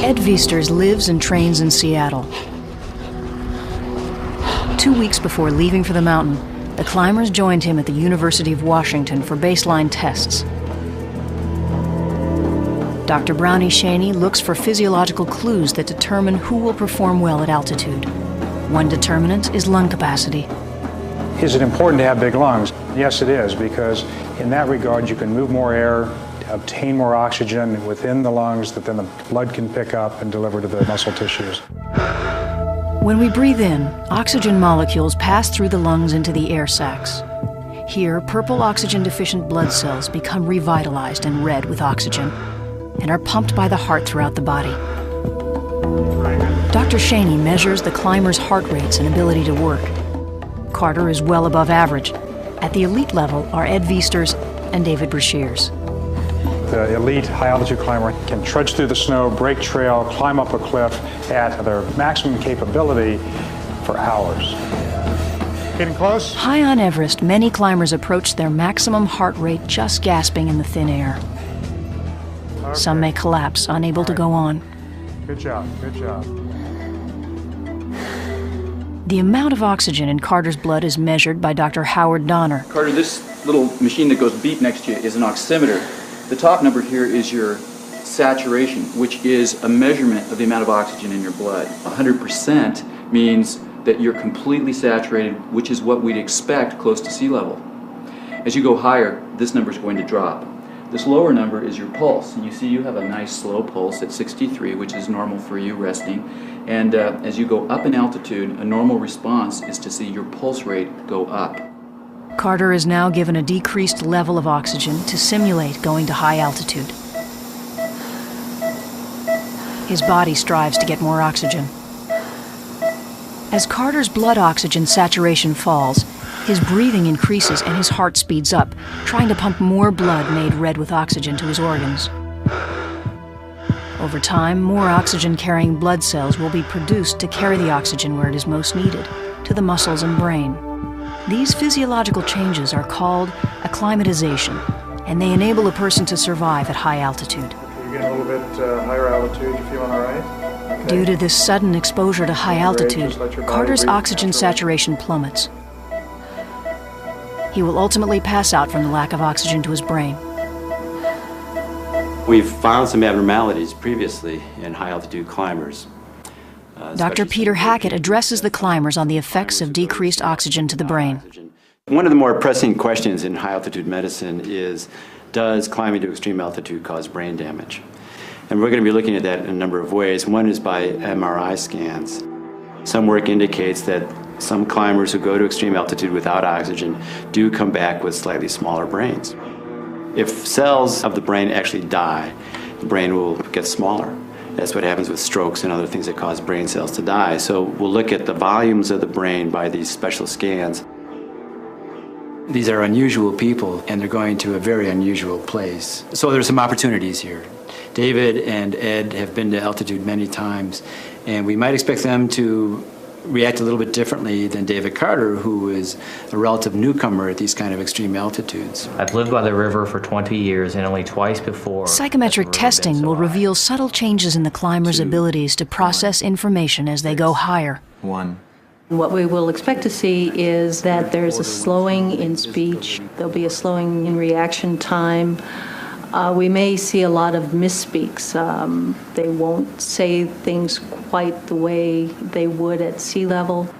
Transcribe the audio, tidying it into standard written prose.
Ed Viesters lives and trains in Seattle. 2 weeks before leaving for the mountain, the climbers joined him at the University of Washington for baseline tests. Dr. Brownie Shaney looks for physiological clues that determine who will perform well at altitude. One determinant is lung capacity. Is it important to have big lungs? Yes, it is, because in that regard you can move more air, obtain more oxygen within the lungs that then the blood can pick up and deliver to the muscle tissues. When we breathe in, oxygen molecules pass through the lungs into the air sacs. Here, purple oxygen-deficient blood cells become revitalized and red with oxygen and are pumped by the heart throughout the body. Dr. Shaney measures the climbers' heart rates and ability to work. Carter is well above average. At the elite level are Ed Viesters and David Brashears. The elite high-altitude climber can trudge through the snow, break trail, climb up a cliff at their maximum capability for hours. Getting close? High on Everest, many climbers approach their maximum heart rate just gasping in the thin air. Okay. Some may collapse, unable to go on. Good job, good job. The amount of oxygen in Carter's blood is measured by Dr. Howard Donner. Carter, this little machine that goes beep next to you is an oximeter. The top number here is your saturation, which is a measurement of the amount of oxygen in your blood. 100% means that you're completely saturated, which is what we'd expect close to sea level. As you go higher, this number is going to drop. This lower number is your pulse, and you see you have a nice slow pulse at 63, which is normal for you resting. And as you go up in altitude, a normal response is to see your pulse rate go up. Carter is now given a decreased level of oxygen to simulate going to high altitude. His body strives to get more oxygen. As Carter's blood oxygen saturation falls, his breathing increases and his heart speeds up, trying to pump more blood made red with oxygen to his organs. Over time, more oxygen-carrying blood cells will be produced to carry the oxygen where it is most needed, to the muscles and brain. These physiological changes are called acclimatization, and they enable a person to survive at high altitude. You're getting a little bit higher altitude. You feeling all right? Okay. Due to this sudden exposure to high altitude, Carter's oxygen saturation plummets. He will ultimately pass out from the lack of oxygen to his brain. We've found some abnormalities previously in high-altitude climbers. Dr. Peter Hackett addresses the climbers on the effects of decreased oxygen to the brain. One of the more pressing questions in high-altitude medicine is, does climbing to extreme altitude cause brain damage? And we're going to be looking at that in a number of ways. One is by MRI scans. Some work indicates that some climbers who go to extreme altitude without oxygen do come back with slightly smaller brains. If cells of the brain actually die, the brain will get smaller. That's what happens with strokes and other things that cause brain cells to die. So we'll look at the volumes of the brain by these special scans. These are unusual people, and they're going to a very unusual place. So there's some opportunities here. David and Ed have been to altitude many times, and we might expect them to react a little bit differently than David Carter, who is a relative newcomer at these kind of extreme altitudes. I've lived by the river for 20 years and only twice before. Psychometric testing will reveal subtle changes in the climber's abilities to process information as they go higher. What we will expect to see is that there's a slowing in speech, there'll be a slowing in reaction time. We may see a lot of misspeaks. They won't say things quite the way they would at sea level.